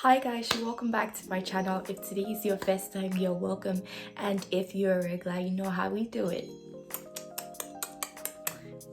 Hi guys, welcome back to my channel. If today is your first time, you're welcome, and if you're a regular, you know how we do it.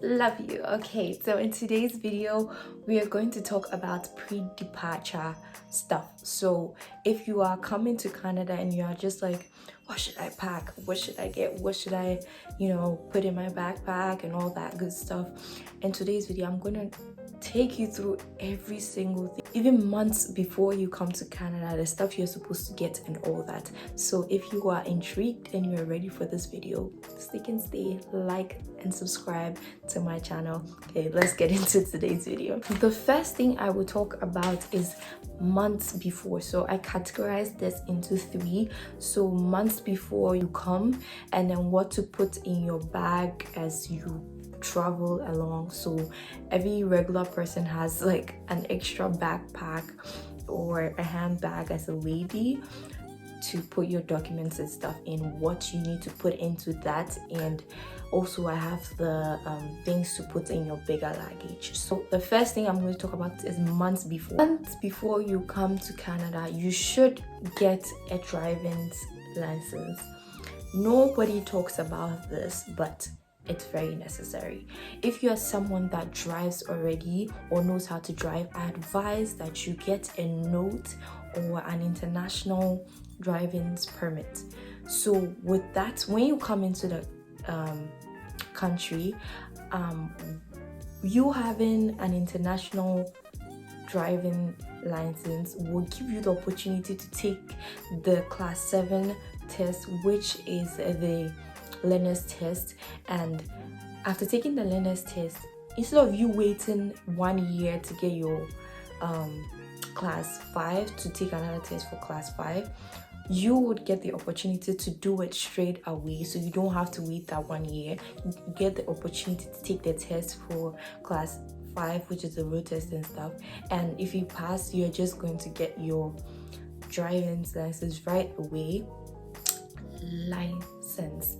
Love you. Okay, so in today's video we are going to talk about pre-departure stuff. So if you are coming to Canada and you are just like, what should I pack, what should I get, what should I put in my backpack and all that good stuff, in today's video I'm going to take you through every single thing, even months before you come to Canada, the stuff you're supposed to get and all that. So if you are intrigued and you're ready for this video, stick and stay, like and subscribe to my channel. Okay, let's get into today's video. The first thing I will talk about is months before. So I categorize this into three. So months before you come, and then what to put in your bag as you travel along. So every regular person has like an extra backpack or a handbag as a lady to put your documents and stuff in, what you need to put into that. And also I have the things to put in your bigger luggage. So the first thing I'm going to talk about is months before. Months before you come to Canada, you should get a driving license. Nobody talks about this, but it's very necessary. If you are someone that drives already or knows how to drive, I advise that you get a note or an international driving permit. So with that, when you come into the country, you having an international driving license will give you the opportunity to take the class 7 test, which is the learner's test. And after taking the learner's test, instead of you waiting 1 year to get your class 5 to take another test for class 5, you would get the opportunity to do it straight away. So you don't have to wait that 1 year. You get the opportunity to take the test for class 5, which is the road test and stuff. And if you pass, you're just going to get your driving license right away. License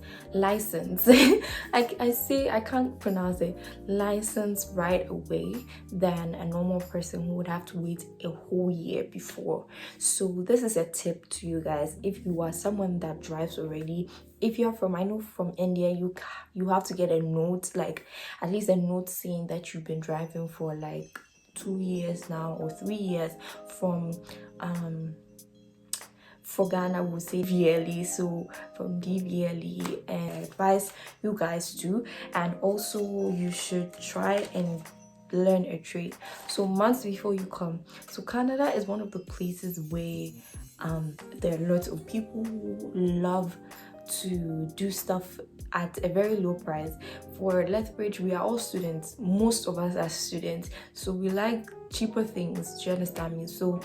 I can't pronounce it. License right away than a normal person who would have to wait a whole year before. So this is a tip to you guys. If you are someone that drives already, if you're from, I know from India, you have to get a note, like at least a note saying that you've been driving for like 2 years now or 3 years. For Ghana, we'll say yearly. So from yearly, and advise you guys to. And also you should try and learn a trade. So months before you come. So Canada is one of the places where there are lots of people who love to do stuff at a very low price. For Lethbridge, we are all students. Most of us are students, so we like cheaper things. Do you understand me? So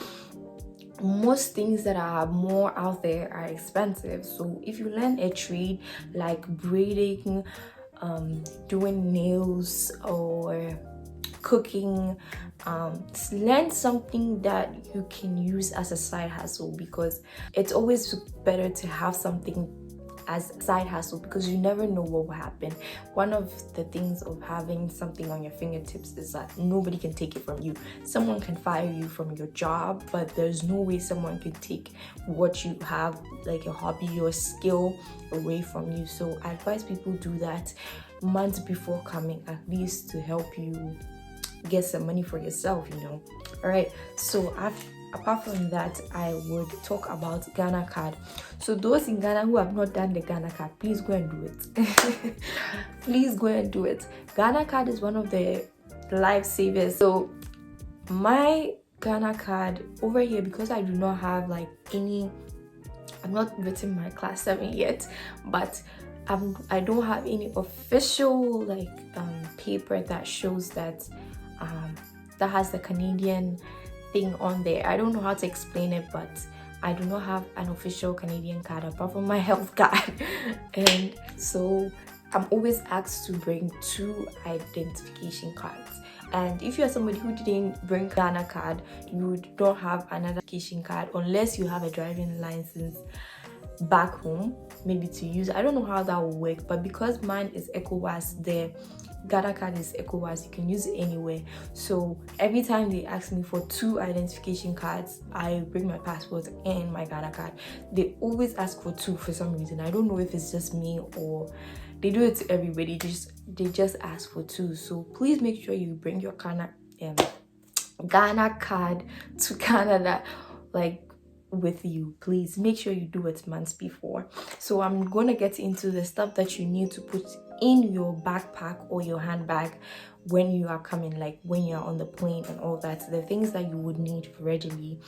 most things that are more out there are expensive. So if you learn a trade like braiding, doing nails or cooking, learn something that you can use as a side hustle, because it's always better to have something as a side hustle, because you never know what will happen. One of the things of having something on your fingertips is that nobody can take it from you. Someone can fire you from your job, but there's no way someone can take what you have, like a hobby or skill, away from you. So I advise people do that months before coming, at least to help you get some money for yourself, all right. So apart from that, I would talk about Ghana card. So those in Ghana who have not done the Ghana card, please go and do it. Please go and do it. Ghana card is one of the lifesavers. So my Ghana card over here, because I do not have like any, I'm not written my class 7 yet, but I don't have any official like paper that shows that that has the Canadian thing on there. I don't know how to explain it, but I do not have an official Canadian card apart from my health card. And so I'm always asked to bring 2 identification cards. And if you're somebody who didn't bring Ghana card, you don't have another identification card unless you have a driving license back home, maybe to use. I don't know how that will work, but because mine is ECOWAS, Ghana card is ECOWAS, you can use it anywhere. So every time they ask me for 2 identification cards, I bring my passport and my Ghana card. They always ask for 2 for some reason. I don't know if it's just me or they do it to everybody. They just ask for 2. So please make sure you bring your Ghana card to Canada, like, with you. Please make sure you do it months before. So I'm gonna get into the stuff that you need to put in your backpack or your handbag when you are coming, like when you're on the plane and all that, the things that you would need readily.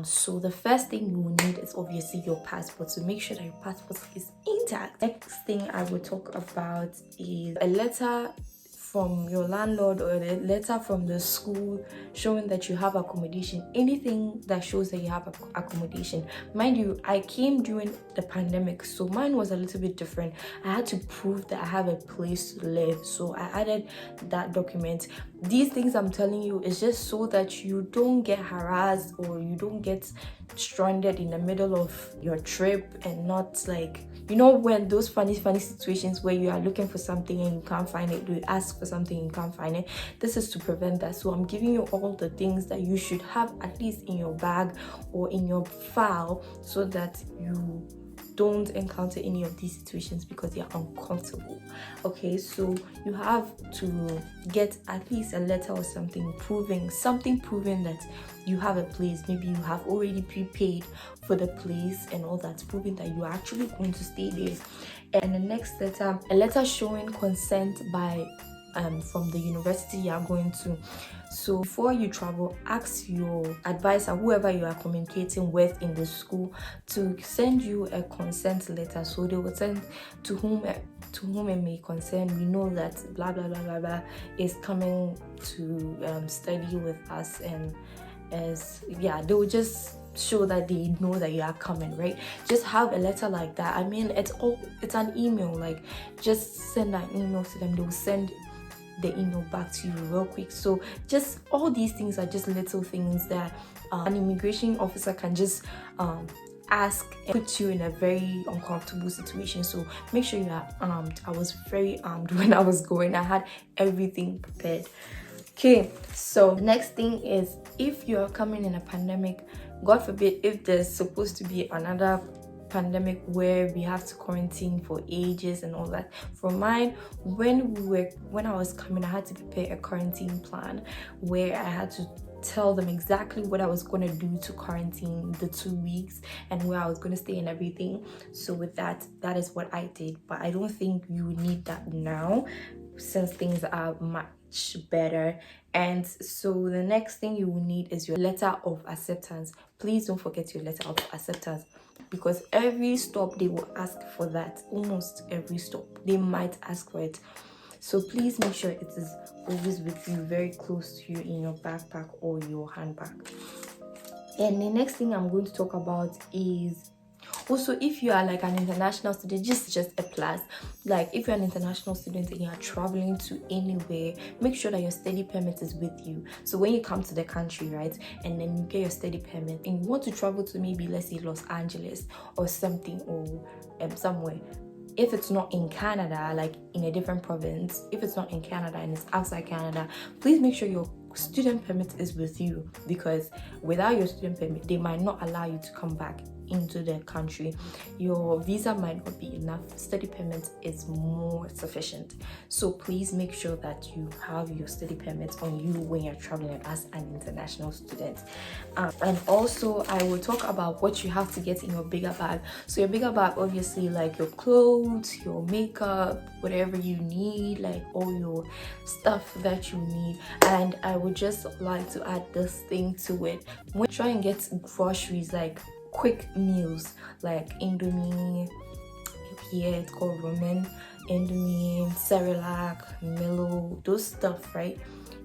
So the first thing you will need is obviously your passport, so make sure that your passport is intact. Next thing I will talk about is a letter from your landlord or a letter from the school showing that you have accommodation. Anything that shows that you have accommodation. Mind you, I came during the pandemic, so mine was a little bit different. I had to prove that I have a place to live, so I added that document. These things I'm telling you is just so that you don't get harassed or you don't get stranded in the middle of your trip and not, like, you know, when those funny situations where you are looking for something and you can't find it, you ask for something and you can't find it. This is to prevent that. So I'm giving you all the things that you should have at least in your bag or in your file, so that you don't encounter any of these situations because they are uncomfortable. Okay, so you have to get at least a letter or something proving that you have a place. Maybe you have already prepaid for the place and all that, proving that you are actually going to stay there. And the next letter, a letter showing consent by from the university you are going to. So before you travel, ask your advisor, whoever you are communicating with in the school, to send you a consent letter. So they will send to whom it may concern. We know that blah blah blah blah blah is coming to study with us, and they will just show that they know that you are coming, right? Just have a letter like that. I mean, it's an email. Like, just send an email to them. They will send the email back to you real quick. So just all these things are just little things that an immigration officer can just ask and put you in a very uncomfortable situation. So make sure you are armed. I was very armed when I was going. I had everything prepared. Okay, so next thing is, if you're coming in a pandemic, God forbid if there's supposed to be another pandemic where we have to quarantine for ages and all that. For mine, when I was coming, I had to prepare a quarantine plan where I had to tell them exactly what I was going to do to quarantine the 2 weeks and where I was going to stay and everything. So with that is what I did. But I don't think you need that now, since things are much better. And so the next thing you will need is your letter of acceptance. Please don't forget your letter of acceptance, because every stop they will ask for that. Almost every stop they might ask for it. So please make sure it is always with you, very close to you, in your backpack or your handbag. And the next thing I'm going to talk about is also, if you are like an international student, just a plus. Like, if you're an international student and you are traveling to anywhere, make sure that your study permit is with you. So when you come to the country, right, and then you get your study permit and you want to travel to maybe, let's say, Los Angeles or something, or somewhere, if it's not in Canada, like in a different province, if it's not in Canada and it's outside Canada, please make sure your student permit is with you, because without your student permit, they might not allow you to come back into the country. Your visa might not be enough. Study permit is more sufficient. So please make sure that you have your study permit on you when you're traveling as an international student. And also, I will talk about what you have to get in your bigger bag. So your bigger bag, obviously, like your clothes, your makeup, whatever you need, like all your stuff that you need. And I would just like to add this thing to it. When you try and get groceries, like quick meals, like Indomie, here it's called ramen, Indomie, Cerelac, Milo, those stuff, right?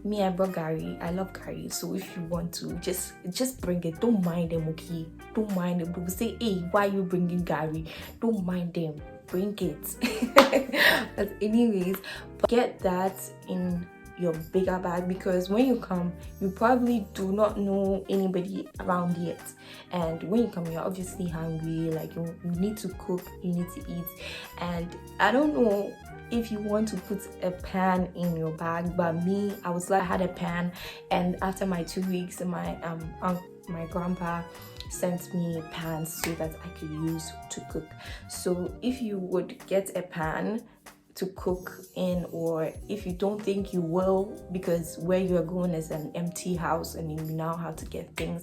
Me, I brought Gary. I love Gary. So if you want to, just bring it. Don't mind them, okay? Don't mind them. People say, hey, why are you bringing Gary? Don't mind them. Bring it. But anyways, get that in your bigger bag, because when you come, you probably do not know anybody around yet, and when you come, you're obviously hungry, like you need to cook, you need to eat. And I don't know if you want to put a pan in your bag, but me, I was like, I had a pan, and after my 2 weeks, my grandpa sent me pans so that I could use to cook. So if you would get a pan to cook in, or if you don't think you will because where you're going is an empty house and you now have to get things,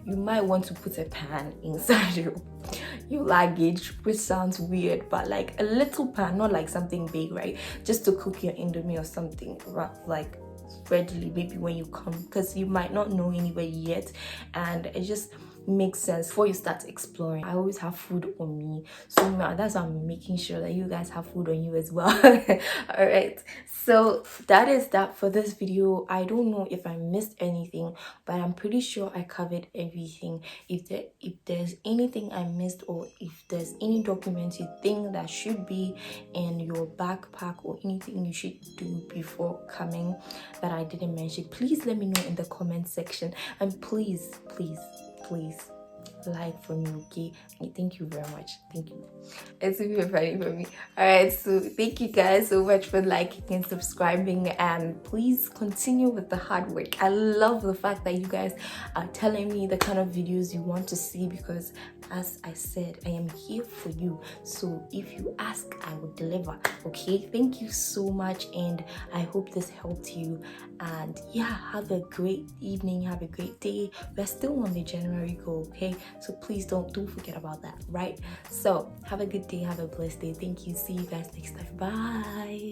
you might want to put a pan inside your luggage, which sounds weird, but like a little pan, not like something big, right? Just to cook your indomie or something, like readily, maybe when you come, because you might not know anybody yet, and it just makes sense before you start exploring. I always have food on me, so that's why I'm making sure that you guys have food on you as well. All right, so that is that for this video. I don't know if I missed anything, but I'm pretty sure I covered everything. If there's anything I missed, or if there's any documents you think that should be in your backpack, or anything you should do before coming that I didn't mention, please let me know in the comment section. And please like for me, okay? Thank you very much. Thank you. It's really funny for me. All right, so thank you guys so much for liking and subscribing, and please continue with the hard work. I love the fact that you guys are telling me the kind of videos you want to see, because as I said, I am here for you. So if you ask, I will deliver. Okay, thank you so much, and I hope this helped you. And yeah, have a great evening, have a great day. We're still on the January goal, okay? So please don't forget about that, right? So have a good day, have a blessed day. Thank you. See you guys next time. Bye.